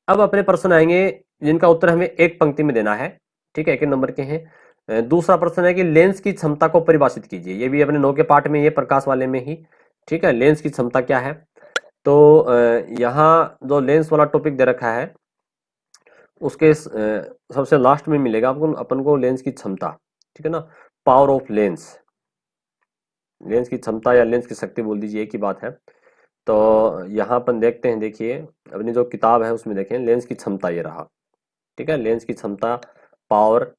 अब अपने प्रश्न आएंगे जिनका उत्तर हमें एक पंक्ति में देना है। ठीक है, एक नंबर के हैं। दूसरा प्रश्न है कि लेंस की क्षमता को परिभाषित कीजिए। ये भी अपने 9 के पार्ट में, ये प्रकाश वाले में ही। ठीक है, लेंस की क्षमता क्या है? तो यहाँ जो लेंस वाला टॉपिक दे रखा है उसके सबसे लास्ट में मिलेगा आपको, अपन को लेंस की क्षमता। ठीक है ना, पावर ऑफ लेंस, लेंस की क्षमता या लेंस की शक्ति बोल दीजिए, एक ही बात है। तो यहाँ अपन देखते हैं, देखिए अपनी जो किताब है उसमें देखें लेंस की क्षमता ये रहा। ठीक है, लेंस की क्षमता, पावर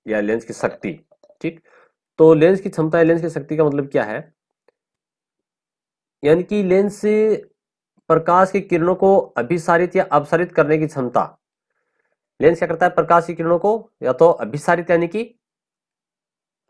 या लेंस की शक्ति। ठीक, तो लेंस की क्षमता या लेंस की शक्ति का मतलब क्या है? यानी कि लेंस से प्रकाश की किरणों को अभिसारित या अपसारित करने की क्षमता। लेंस क्या करता है? प्रकाश की किरणों को या तो अभिसारित यानी कि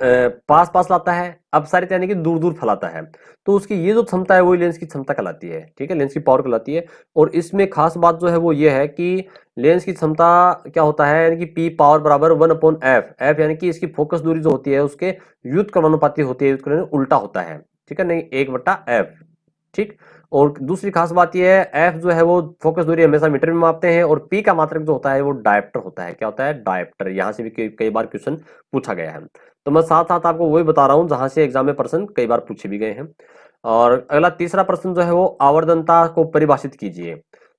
पास पास लाता है, अपसारित यानी कि दूर दूर फैलाता है, तो उसकी ये जो क्षमता है वही लेंस की क्षमता कहलाती है। ठीक है, लेंस की पावर कहलाती है। और इसमें खास बात जो है वो ये है कि लेंस की क्षमता क्या होता है, यानी कि पी पावर बराबर 1/f। एफ यानी कि इसकी फोकस दूरी जो होती है उसके व्युत्क्रमानुपाती होती है, व्युत्क्रम उल्टा होता है। ठीक है, नहीं 1/f। ठीक। और दूसरी खास बात यह है, एफ जो है वो फोकस दूरी हमेशा मीटर में मापते हैं, और पी का मात्रक जो होता है वो डायप्टर होता है। क्या होता है? डायप्टर। यहां से भी कई बार क्वेश्चन पूछा गया है, तो मैं साथ साथ आपको वही बता रहा हूं जहां से एग्जाम में प्रश्न कई बार पूछे भी गए हैं। और अगला तीसरा प्रश्न जो है वो आवर्धनता को परिभाषित कीजिए।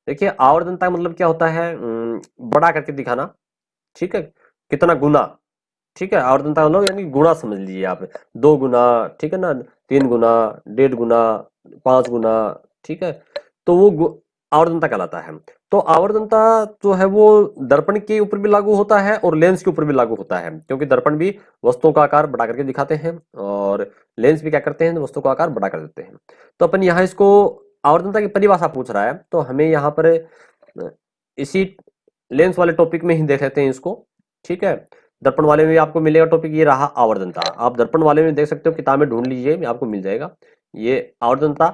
देखिए, आवर्धनता का मतलब क्या होता है? बड़ा करके दिखाना। ठीक है, कितना गुना। ठीक है, आवर्धनता का मतलब यानी गुणा समझ लीजिए आप, 2 गुना, ठीक है ना, 3 गुना, 1.5 गुना, 5 गुना। ठीक है, तो वो आवर्धनता कहलाता है। तो आवर्धनता जो है वो दर्पण के ऊपर भी लागू होता है और लेंस के ऊपर भी लागू होता है, क्योंकि दर्पण भी वस्तुओं का आकार बड़ा करके दिखाते हैं और लेंस भी क्या करते हैं, वस्तु का आकार बड़ा कर देते हैं। तो अपन यहाँ इसको आवर्धनता की परिभाषा पूछ रहा है, तो हमें यहाँ पर इसी लेंस वाले टॉपिक में ही देख लेते हैं इसको। ठीक है, दर्पण वाले में आपको मिलेगा टॉपिक, ये रहा आवर्धनता। आप दर्पण वाले में देख सकते हो, किताब में ढूंढ लीजिए, आपको मिल जाएगा। ये आवर्धनता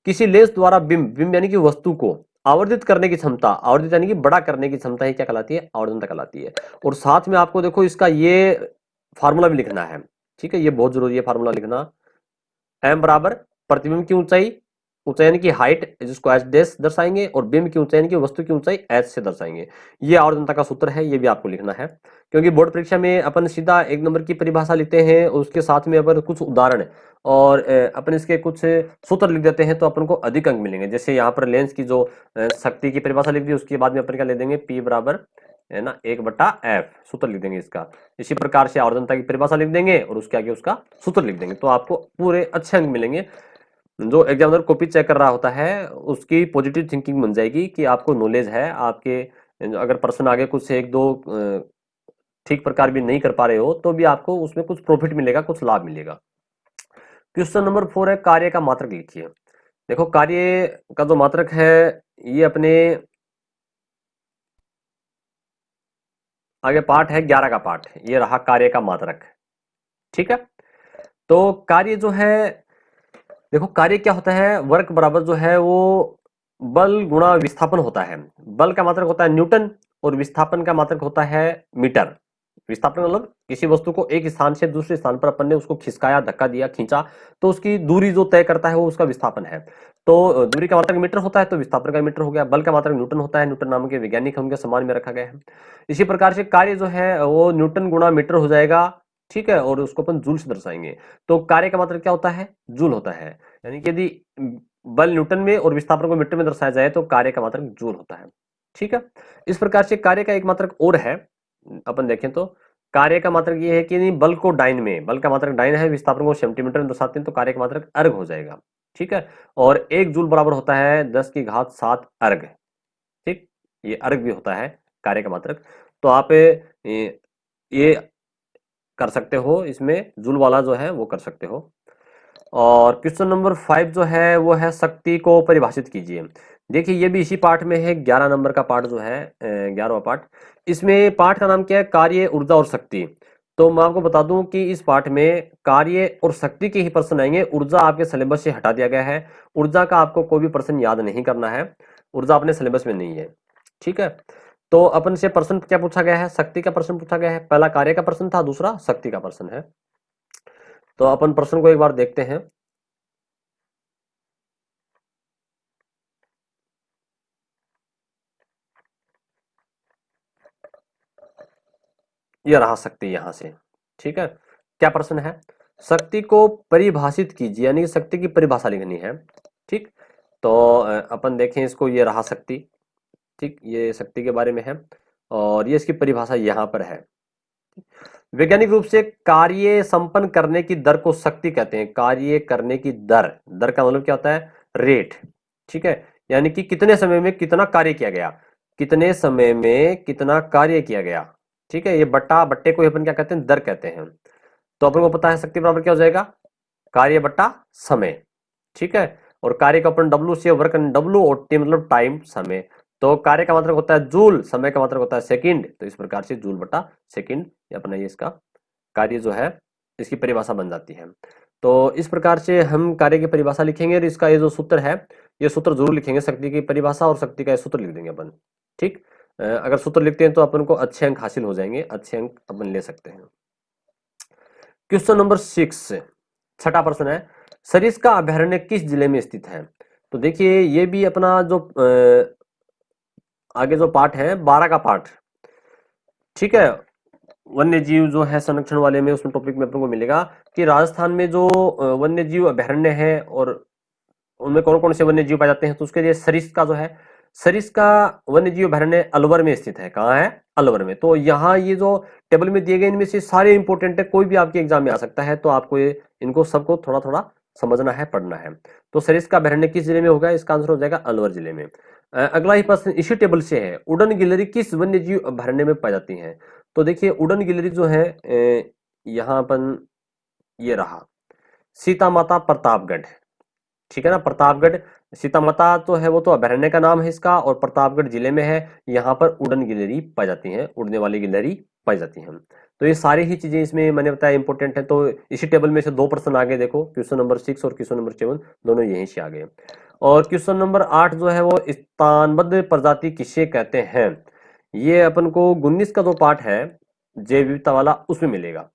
किसी लेंस द्वारा बिंब, बिंब यानी कि वस्तु को आवर्धित करने की क्षमता, आवर्धित यानी कि बड़ा करने की क्षमता ही क्या कहलाती है? आवर्धनता कहलाती है। और साथ में आपको देखो इसका ये फार्मूला भी लिखना है। ठीक है, ये बहुत जरूरी है फार्मूला लिखना। एम बराबर प्रतिबिंब की ऊंचाई, ऊंचाई यानी कि हाइट, जिसको एच डैश दर्शाएंगे, और बिंब की ऊंचाई यानी कि वस्तु की ऊंचाई एच से दर्शाएंगे। ये आवर्धनता का सूत्र है, ये भी आपको लिखना है, क्योंकि बोर्ड परीक्षा में अपन सीधा 1 नंबर की परिभाषा लिखते हैं, उसके साथ में अपन कुछ उदाहरण और अपन इसके कुछ सूत्र लिख देते हैं, तो अपन को अधिक अंक मिलेंगे। जैसे यहाँ पर लेंस की जो शक्ति की परिभाषा लिख दी, उसके बाद में अपन क्या ले देंगे? पी बराबर है ना 1/f, सूत्र लिख देंगे इसका। इसी प्रकार से आवर्धनता की परिभाषा लिख देंगे और उसके आगे उसका सूत्र लिख देंगे, तो आपको पूरे अच्छे अंक मिलेंगे। जो एग्जामिनर कॉपी चेक कर रहा होता है उसकी पॉजिटिव थिंकिंग बन जाएगी कि आपको नॉलेज है, आपके अगर प्रश्न आगे कुछ एक दो ठीक प्रकार भी नहीं कर पा रहे हो तो भी आपको उसमें कुछ प्रॉफिट मिलेगा, कुछ लाभ मिलेगा। क्वेश्चन नंबर 4 है, कार्य का मात्रक लिखिए। देखो, कार्य का जो मात्रक है ये अपने आगे पाठ है 11 का पाठ, ये रहा कार्य का मात्रक। ठीक है, तो कार्य जो है, देखो कार्य क्या होता है, वर्क बराबर जो है वो बल गुणा विस्थापन होता है। बल का मात्रक होता है न्यूटन और विस्थापन का मात्रक होता है मीटर। विस्थापन मतलब किसी वस्तु को एक स्थान से दूसरे स्थान पर अपन ने उसको खिसकाया, धक्का दिया, खींचा, तो उसकी दूरी जो तय करता है वो उसका विस्थापन है। तो दूरी का मात्रक मीटर होता है, तो विस्थापन का मीटर हो गया। बल का मात्रक न्यूटन होता है, न्यूटन नाम के वैज्ञानिक है, उनके सम्मान में रखा गया है। इसी प्रकार से कार्य जो है वो न्यूटन गुणा मीटर हो जाएगा। ठीक है, और उसको अपन जूल से दर्शाएंगे। तो कार्य का मात्रक क्या होता है? जूल होता है। यानी कि यदि बल न्यूटन में और विस्थापन को मीटर में दर्शाया जाए तो कार्य का मात्रक जूल होता है। ठीक है, इस प्रकार से कार्य का एक मात्रक और है, अपन देखें तो कार्य का मात्रक ये है कि बल को डाइन में, बल का मात्रक डाइन है, विस्थापन को सेंटीमीटर में दर्शाते हैं, तो कार्य का मात्रक अर्ग हो जाएगा। ठीक है, और 1 जूल बराबर होता है 10⁻7 अर्ग। ठीक, ये अर्ग भी होता है कार्य का मात्रक। तो आप ये कर सकते हो, इसमें जूल वाला जो है वो कर सकते हो। और क्वेश्चन नंबर 5 जो है वो है शक्ति को परिभाषित कीजिए। देखिए, ये भी इसी पाठ में है, 11 नंबर का पाठ जो है, 11वां पाठ। इसमें पाठ का नाम क्या है? कार्य, ऊर्जा और शक्ति। तो मैं आपको बता दूं कि इस पाठ में कार्य और शक्ति के ही प्रश्न आएंगे। ऊर्जा आपके सिलेबस से हटा दिया गया है, ऊर्जा का आपको कोई भी प्रश्न याद नहीं करना है, ऊर्जा अपने सिलेबस में नहीं है। ठीक है, तो अपन से प्रश्न क्या पूछा गया है? शक्ति का प्रश्न पूछा गया है। पहला कार्य का प्रश्न था, दूसरा शक्ति का प्रश्न है। तो अपन प्रश्न को एक बार देखते हैं। ये रहा शक्ति यहां से। ठीक है, क्या प्रश्न है? शक्ति को परिभाषित कीजिए, यानी कि शक्ति की परिभाषा लिखनी है। ठीक, तो अपन देखें इसको, ये रहा शक्ति। ठीक, ये शक्ति के बारे में है और ये इसकी परिभाषा यहां पर है। वैज्ञानिक रूप से कार्य संपन्न करने की दर को शक्ति कहते हैं। कार्य करने की दर, दर का मतलब क्या होता है? रेट। ठीक है, यानी कि कितने समय में कितना कार्य किया गया, कितने समय में कितना कार्य किया गया। ठीक है, ये बट्टा, बट्टे को अपन क्या कहते हैं? दर कहते हैं। तो अपन को पता है शक्ति बराबर क्या हो जाएगा? कार्य बट्टा समय। ठीक है, और कार्य का अपन डब्ल्यू से वर्क, डब्ल्यू और टी मतलब टाइम, समय। तो कार्य का मात्रक होता है जूल, समय का मात्रक होता है सेकंड, तो इस प्रकार से जूल बटा सेकंड अपना ये इसका कार्य जो है इसकी परिभाषा बन जाती है। तो इस प्रकार से हम कार्य की परिभाषा लिखेंगे और इसका ये जो सूत्र है, ये सूत्र जरूर लिखेंगे, शक्ति की परिभाषा और शक्ति का ये सूत्र लिख देंगे अपन। ठीक, अगर सूत्र लिखते हैं तो अपन को अच्छे अंक हासिल हो जाएंगे, अच्छे अंक अपन ले सकते हैं। क्वेश्चन नंबर 6, छठा प्रश्न है, सरिस्का अभयारण्य किस जिले में स्थित है? तो देखिए ये भी अपना जो आगे जो पार्ट है 12 का पार्ट, ठीक है, वन्य जीव जो है संरक्षण वाले में, उसमें टॉपिक में अपन को मिलेगा कि राजस्थान में जो वन्य जीव अभयारण्य है और उनमें कौन कौन से वन्य जीव पाए जाते हैं। तो उसके लिए सरिस्का जो है, सरिस्का वन्य जीव अभयारण्य अलवर में स्थित है। कहाँ है? अलवर में। तो यहाँ ये जो टेबल में दिए गए इनमें से सारे इंपोर्टेंट है, कोई भी आपके एग्जाम में आ सकता है, तो आपको ये इनको सबको थोड़ा थोड़ा समझना है, पढ़ना है। तो सरिस्का अभयारण्य किस जिले में होगा? इसका आंसर हो जाएगा अलवर जिले में। अगला ही प्रश्न इसी टेबल से है, उड़न गिलहरी किस वन्य जीव अभयारण्य में पाई जाती है? तो देखिए उड़न गिलहरी जो है यहाँ अपन ये रहा सीता माता प्रतापगढ़, ठीक है ना, प्रतापगढ़। सीता माता तो है वो तो अभयारण्य का नाम है इसका, और प्रतापगढ़ जिले में है। यहाँ पर उड़न गिलहरी पाई जाती हैं, उड़ने वाली गिलहरी पाई जाती हैं। तो ये सारी ही चीजें इसमें मैंने बताया इंपॉर्टेंट है। तो इसी टेबल में से 2 प्रश्न आगे देखो, क्वेश्चन नंबर 6 और क्वेश्चन नंबर 7 दोनों यहीं से आ गए। और क्वेश्चन नंबर 8 जो है वो स्थानबद्ध प्रजाति किसे कहते हैं? ये अपन को 19 का जो पार्ट है जैव विविधता वाला उसमें मिलेगा।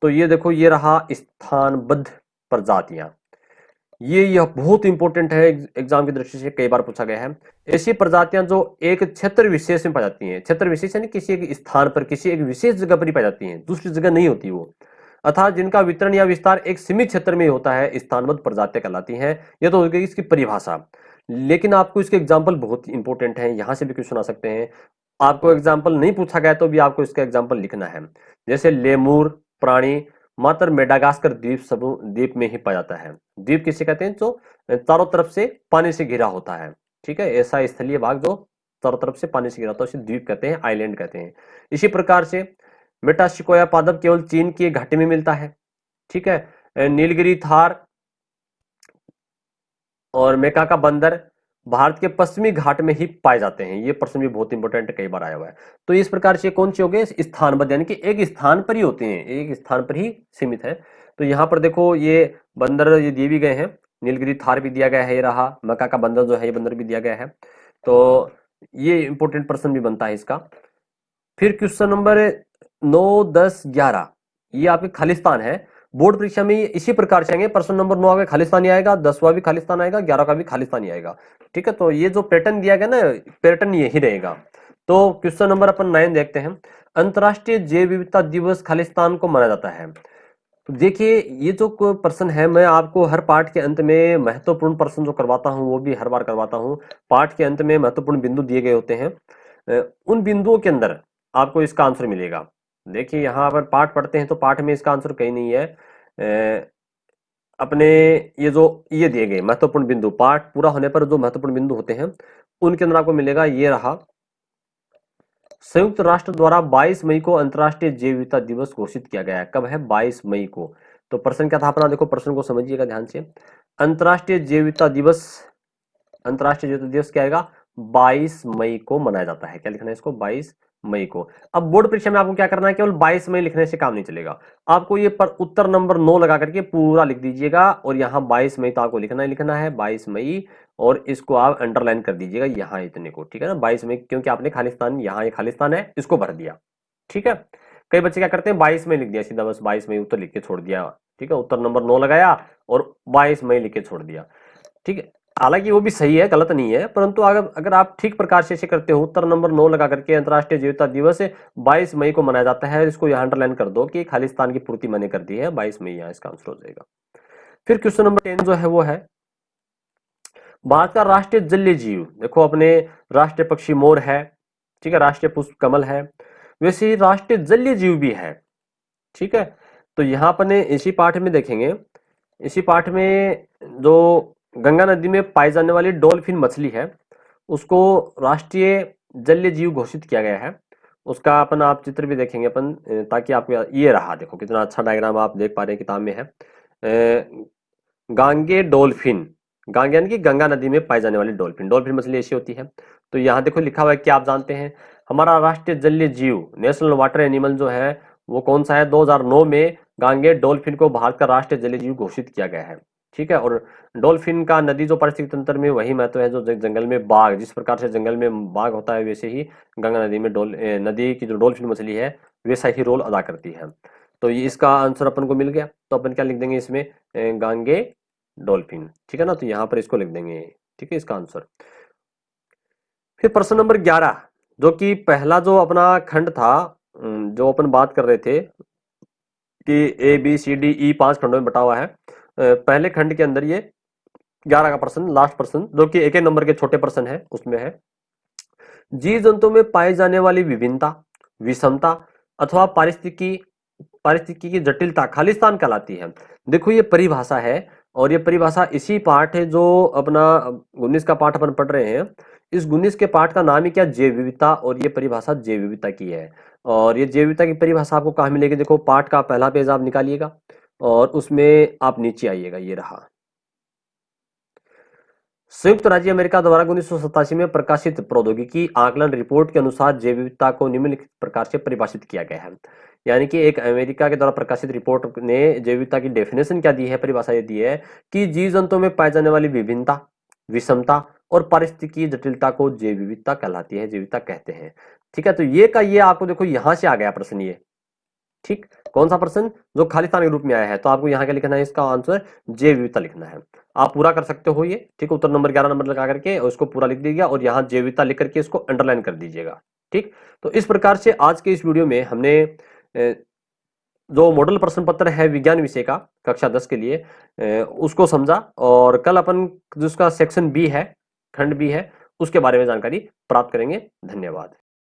तो ये देखो ये रहा स्थानबद्ध प्रजातियां, यह बहुत इंपॉर्टेंट है, एग्जाम की दृष्टि से कई बार पूछा गया है। ऐसी प्रजातियां जो एक क्षेत्र विशेष में पाई जाती हैं, क्षेत्र विशेष यानी किसी एक स्थान पर, किसी एक विशेष जगह पर ही पाई जाती हैं, दूसरी जगह नहीं होती वो, अर्थात जिनका वितरण या विस्तार एक सीमित क्षेत्र में होता है, स्थानबद्ध प्रजातियां कहलाती हैं। यह तो हो गई इसकी परिभाषा, लेकिन आपको इसके एग्जाम्पल बहुत इंपॉर्टेंट है, यहां से भी क्वेश्चन आ सकते हैं। आपको एग्जाम्पल नहीं पूछा गया तो भी आपको इसका एग्जाम्पल लिखना है। जैसे लेमूर प्राणी मात्र मेडागास्कर द्वीप समूह द्वीप में ही पाया जाता है। द्वीप किसे कहते हैं? जो चारों तरफ से पानी से घिरा होता है, ठीक है, ऐसा स्थलीय भाग जो चारों तरफ से पानी से घिरा होता है उसे द्वीप कहते हैं, आइलैंड कहते हैं। इसी प्रकार से मेटासिकोया पादप केवल चीन की घाटी में मिलता है, ठीक है। नीलगिरी थार और मेकाका बंदर भारत के पश्चिमी घाट में ही पाए जाते हैं। ये प्रश्न भी बहुत इंपॉर्टेंट कई बार आया हुआ है। तो इस प्रकार से कौन से हो गए? स्थानबद्ध, यानी कि एक स्थान पर ही होते हैं, एक स्थान पर ही सीमित है। तो यहाँ पर देखो ये बंदर ये दिए भी गए हैं, नीलगिरी थार भी दिया गया है, ये रहा मकाका बंदर जो है ये बंदर भी दिया गया है। तो ये इंपॉर्टेंट प्रश्न भी बनता है इसका। फिर क्वेश्चन नंबर 9, 10, 11 ये आपके खालिस्तान है। बोर्ड परीक्षा में इसी प्रकार से आएंगे, प्रश्न नंबर 9 आगे खालिस्तानी आएगा, 10वां भी खालिस्तान आएगा, 11 का भी खालिस्तानी आएगा, ठीक है। तो ये जो पैटर्न दिया गया ना, पैटर्न यही रहेगा। तो क्वेश्चन नंबर अपन 9 देखते हैं, अंतरराष्ट्रीय जैव विविधता दिवस खालिस्तान को मनाया जाता है। तो देखिए ये जो प्रश्न है, मैं आपको हर पाठ के अंत में महत्वपूर्ण प्रश्न जो करवाता हूँ वो भी हर बार करवाता हूँ। पाठ के अंत में महत्वपूर्ण बिंदु दिए गए होते हैं, उन बिंदुओं के अंदर आपको इसका आंसर मिलेगा। देखिए यहाँ पर पाठ पढ़ते हैं तो पाठ में इसका आंसर कहीं नहीं है। अपने ये जो ये दिए गए महत्वपूर्ण बिंदु, पाठ पूरा होने पर जो महत्वपूर्ण बिंदु होते हैं उनके अंदर आपको मिलेगा। ये रहा, संयुक्त राष्ट्र द्वारा 22 मई को अंतर्राष्ट्रीय जैव विविधता दिवस घोषित किया गया है। कब है? 22 मई को। तो प्रश्न क्या था अपना, देखो प्रश्न को समझिएगा ध्यान से। अंतर्राष्ट्रीय जैव विविधता दिवस, अंतर्राष्ट्रीय जैव विविधता दिवस क्या आएगा? 22 मई को मनाया जाता है। क्या लिखना है इसको? 22 मई को। अब बोर्ड परीक्षा में आपको क्या करना है, केवल 22 मई लिखने से काम नहीं चलेगा, आपको ये पर उत्तर नंबर 9 लगा करके पूरा लिख दीजिएगा, और यहाँ 22 मई तो आपको लिखना है 22 मई, और इसको आप अंडरलाइन कर दीजिएगा यहाँ इतने को, ठीक है ना, 22 मई, क्योंकि आपने खालिस्तान, यहाँ ये खालिस्तान है इसको भर दिया, ठीक है। कई बच्चे क्या करते हैं 22 मई लिख दिया सीधा, बस 22 मई उत्तर लिख के छोड़ दिया, ठीक है, उत्तर नंबर 9 लगाया और 22 मई लिख के छोड़ दिया, ठीक है। हालांकि वो भी सही है, गलत नहीं है, परंतु अगर आप ठीक प्रकार से इसे करते हो, उत्तर नंबर 9 लगा करके अंतर्राष्ट्रीय जैव विविधता दिवस 22 मई को मनाया जाता है, इसको यहाँ अंडरलाइन कर दो कि खालिस्तान की पूर्ति मैंने कर दी है, 22 मई यहाँ इसका आंसर हो जाएगा। फिर क्वेश्चन नंबर 10 जो है वो है, भारत का राष्ट्रीय जलीय जीव, देखो अपने राष्ट्रीय पक्षी मोर है, ठीक है, राष्ट्रीय पुष्प कमल है, वैसे ही राष्ट्रीय जलीय जीव भी है, ठीक है। तो यहाँ अपने इसी पाठ में देखेंगे, इसी पाठ में जो गंगा नदी में पाई जाने वाली डॉल्फिन मछली है उसको राष्ट्रीय जलीय जीव घोषित किया गया है। उसका अपन आप चित्र भी देखेंगे अपन, ताकि आपको ये रहा, देखो कितना अच्छा डायग्राम आप देख पा रहे हैं, किताब में है। गांगे डॉल्फिन, गांगे यानी कि गंगा नदी में पाई जाने वाली डॉल्फिन, डॉल्फिन मछली ऐसी होती है। तो यहाँ देखो लिखा हुआ है कि आप जानते हैं हमारा राष्ट्रीय जलीय जीव नेशनल वाटर एनिमल जो है वो कौन सा है? 2009 में गांगे डॉल्फिन को भारत का राष्ट्रीय जलीय जीव घोषित किया गया है। ठीक है, और डॉल्फिन का नदी जो पारिस्थितिक तंत्र में वही महत्व है जो जंगल में बाघ, जिस प्रकार से जंगल में बाघ होता है वैसे ही गंगा नदी में नदी की जो डॉल्फिन मछली है वैसा ही रोल अदा करती है। तो ये इसका आंसर अपन को मिल गया। तो अपन क्या लिख देंगे इसमें, गांगे डॉल्फिन। ठीक है ना, तो यहाँ पर इसको लिख देंगे। ठीक है, इसका आंसर। फिर प्रश्न नंबर 11, जो कि पहला जो अपना खंड था, जो अपन बात कर रहे थे कि A B C D E 5 खंडों में बटा हुआ है। पहले खंड के अंदर ये 11 का प्रश्न, लास्ट प्रश्न, जो कि एक नंबर के छोटे प्रश्न है, उसमें है जीव जंतुओं में पाई जाने वाली विभिन्नता, विषमता अथवा पारिस्थितिकी की जटिलता खालिस्तान कहलाती है। देखो ये परिभाषा है, और ये परिभाषा इसी पाठ है जो अपना 19 का पाठ अपन पढ़ रहे हैं। इस 19 के पाठ का नाम ही क्या, जैव विविधता, और ये परिभाषा जैव विविधता की है। और ये जैव विविधता की परिभाषा आपको कहाँ मिलेगी, देखो पाठ का पहला पेज आप निकालिएगा और उसमें आप नीचे आइएगा, ये रहा। संयुक्त राज्य अमेरिका द्वारा 1987 में प्रकाशित प्रौद्योगिकी आकलन रिपोर्ट के अनुसार जैव विविधता को निम्नलिखित प्रकार से परिभाषित किया गया है। यानी कि एक अमेरिका के द्वारा प्रकाशित रिपोर्ट ने जैव विविधता की डेफिनेशन क्या दी है, परिभाषा ये दी है कि जीव जंतुओं में पाई जाने वाली विभिन्नता, विषमता और पारिस्थितिकी जटिलता को जैव विविधता कहलाती है, जैव विविधता कहते हैं। ठीक है, तो ये का ये आपको देखो यहां से आ गया प्रश्न ये। ठीक, कौन सा प्रश्न, जो खालिस्तान के रूप में आया है, तो आपको यहाँ क्या लिखना है, इसका आंसर जैव विविधता लिखना है। आप पूरा कर सकते हो ये। ठीक, उत्तर नंबर 11 नंबर लगा करके उसको पूरा लिख दीजिएगा और यहाँ जैव विविधता लिख करके इसको अंडरलाइन कर दीजिएगा। ठीक, तो इस प्रकार से आज के इस वीडियो में हमने जो मॉडल प्रश्न पत्र है विज्ञान विषय का कक्षा 10 के लिए उसको समझा, और कल अपन जिसका सेक्शन बी है, खंड बी है, उसके बारे में जानकारी प्राप्त करेंगे। धन्यवाद।